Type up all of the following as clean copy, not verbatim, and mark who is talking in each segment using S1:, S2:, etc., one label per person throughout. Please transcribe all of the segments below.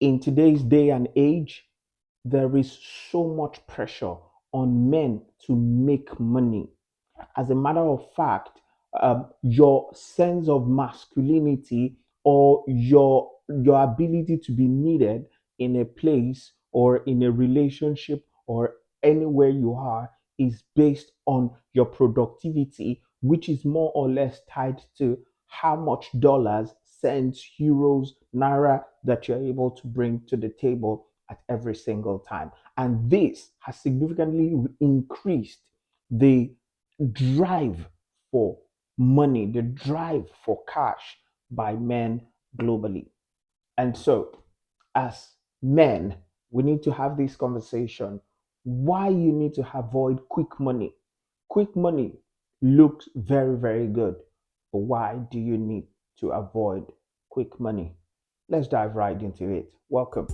S1: In today's day and age, there is so much pressure on men to make money. As a matter of fact, your sense of masculinity or your ability to be needed in a place or in a relationship or anywhere you are is based on your productivity, which is more or less tied to how much dollars, cents, euros, naira that you're able to bring to the table at every single time. And this has significantly increased the drive for money, the drive for cash by men globally. And so, as men, we need to have this conversation why you need to avoid quick money. Quick money looks very, very good, but why do you need to avoid quick money? Let's dive right into it. Welcome.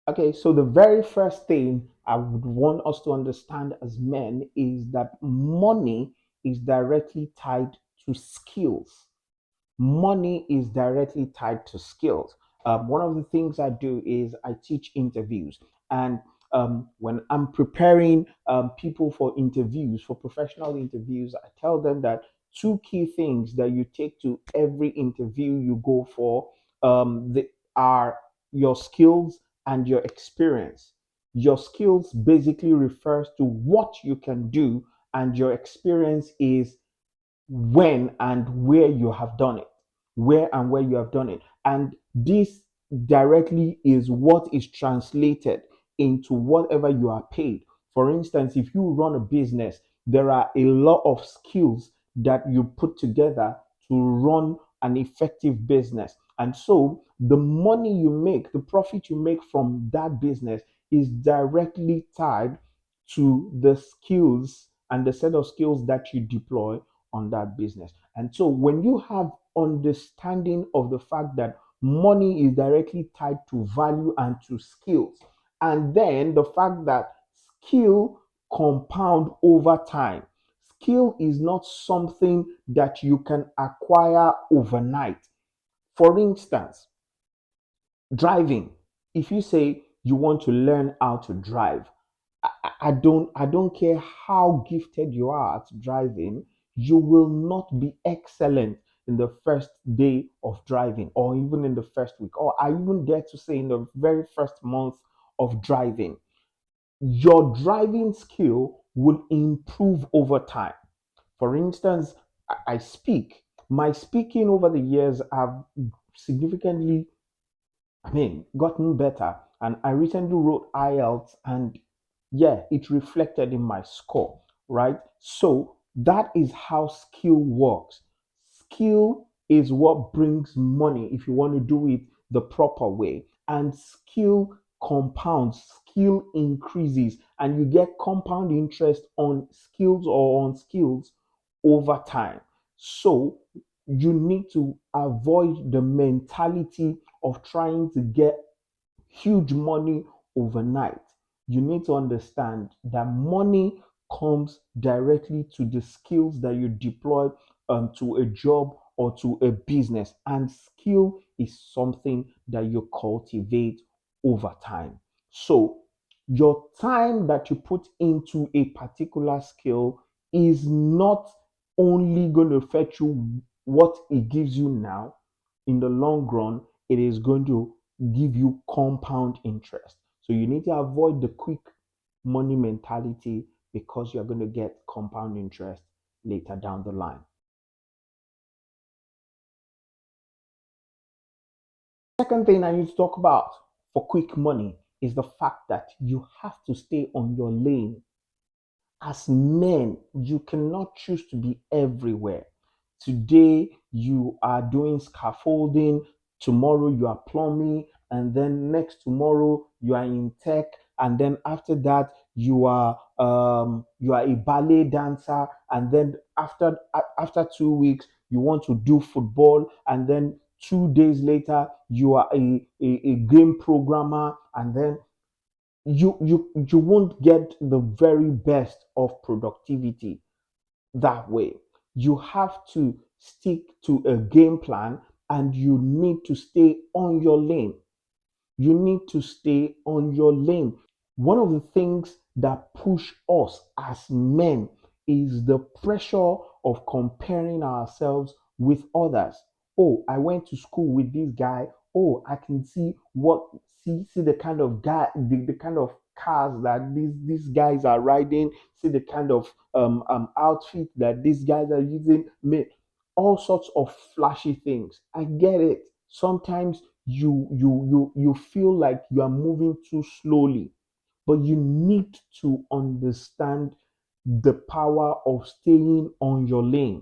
S1: Okay, so the very first thing I would want us to understand as men is that money is directly tied to skills. Money is directly tied to skills. One of the things I do is I teach interviews, and when I'm preparing people for interviews, for professional interviews, I tell them that two key things that you take to every interview you go for are your skills and your experience. Your skills basically refers to what you can do, and your experience is when and where you have done it, where and where you have done it. And this directly is what is translated into whatever you are paid. For instance, if you run a business, there are a lot of skills that you put together to run an effective business. And so the money you make, the profit you make from that business is directly tied to the skills and the set of skills that you deploy on that business. And so when you have understanding of the fact that money is directly tied to value and to skills, and then the fact that skill compound over time. Skill is not something that you can acquire overnight. For instance, driving. If you say you want to learn how to drive, I don't care how gifted you are at driving, you will not be excellent in the first day of driving or even in the first week, or I even dare to say in the very first month of driving. Your driving skill will improve over time. For instance, I speak. My speaking over the years have significantly gotten better. And I recently wrote IELTS, and yeah, it reflected in my score, right? So that is how skill works. Skill is what brings money if you want to do it the proper way. And skill compounds, skill increases, and you get compound interest on skills or on skills over time. So you need to avoid the mentality of trying to get huge money overnight. You need to understand that money comes directly to the skills that you deploy to a job or to a business, and skill is something that you cultivate over time. So, your time that you put into a particular skill is not only going to fetch you what it gives you now. In the long run, it is going to give you compound interest. So you need to avoid the quick money mentality because you're going to get compound interest later down the line. Second thing I need to talk about for quick money is the fact that you have to stay on your lane. As men, you cannot choose to be everywhere. Today, you are doing scaffolding, tomorrow, you are plumbing, and then next tomorrow, you are in tech, and then after that, you are a ballet dancer, and then after 2 weeks, you want to do football, and then 2 days later, you are a game programmer, and then you won't get the very best of productivity that way. You have to stick to a game plan, and you need to stay on your lane. You need to stay on your lane. One of the things that push us as men is the pressure of comparing ourselves with others. Oh, I went to school with this guy. Oh, I can see the kind of the kind of cars that these guys are riding, see the kind of outfit that these guys are using, all sorts of flashy things. I get it. Sometimes you feel like you are moving too slowly, but you need to understand the power of staying on your lane.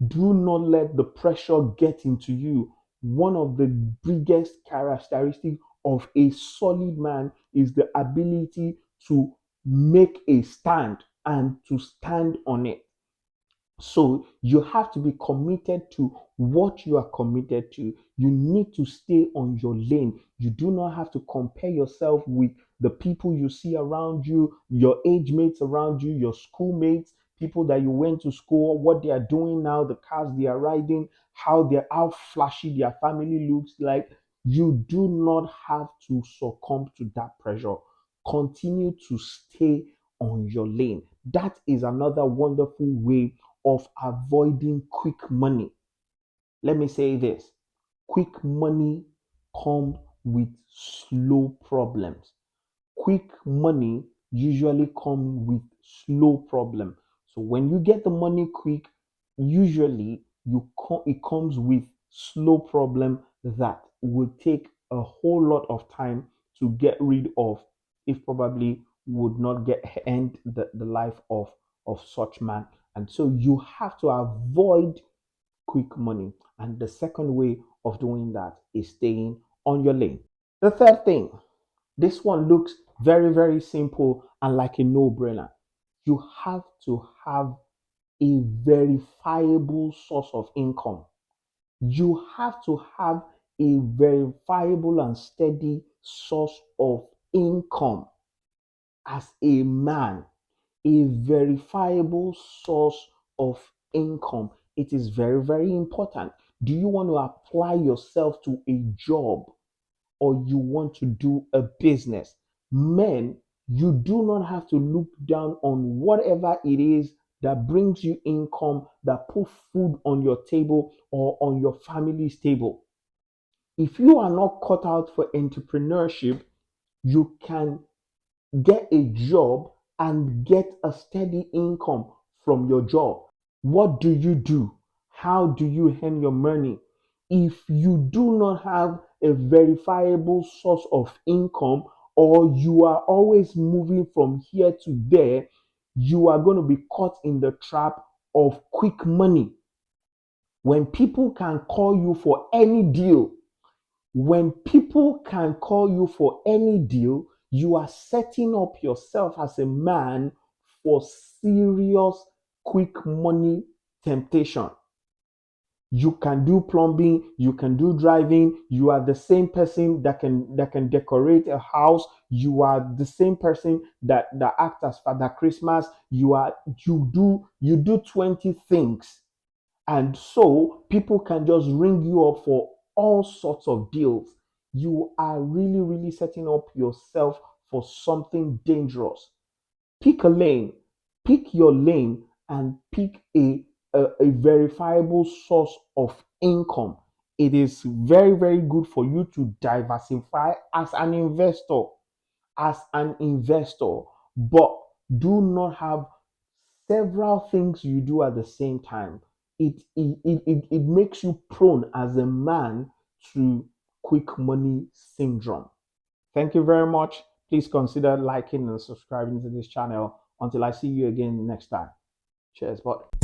S1: Do not let the pressure get into you. One of the biggest characteristics of a solid man is the ability to make a stand and to stand on it. So you have to be committed to what you are committed to. You need to stay on your lane. You do not have to compare yourself with the people you see around you, your age mates around you, your schoolmates, people that you went to school, what they are doing now, the cars they are riding, how flashy their family looks like. You do not have to succumb to that pressure. Continue to stay on your lane. That is another wonderful way of avoiding quick money. Let me say this: quick money comes with slow problems. Quick money usually comes with slow problem. So when you get the money quick, usually it comes with slow problem that will take a whole lot of time to get rid of, if probably would not get end the life of such man. And so you have to avoid quick money. And the second way of doing that is staying on your lane. The third thing, this one looks very, very simple and like a no brainer. You have to have a verifiable source of income. You have to have a verifiable and steady source of income as a man, a verifiable source of income. It is very, very important. Do you want to apply yourself to a job, or you want to do a business? Men, you do not have to look down on whatever it is that brings you income, that put food on your table or on your family's table. If you are not cut out for entrepreneurship, you can get a job and get a steady income from your job. What do you do? How do you earn your money? If you do not have a verifiable source of income, or you are always moving from here to there, you are going to be caught in the trap of quick money. When people can call you for any deal, when people can call you for any deal, you are setting up yourself as a man for serious quick money temptation. You can do plumbing, you can do driving, you are the same person that can decorate a house, you are the same person that acts as Father Christmas, you do 20 things. And so people can just ring you up for all sorts of deals. You are really, really setting up yourself for something dangerous. Pick a lane, pick your lane, and pick a verifiable source of income. It is very, very good for you to diversify as an investor. As an investor, but do not have several things you do at the same time. It makes you prone as a man to quick money syndrome. Thank you very much. Please consider liking and subscribing to this channel. Until I see you again next time. Cheers, bye.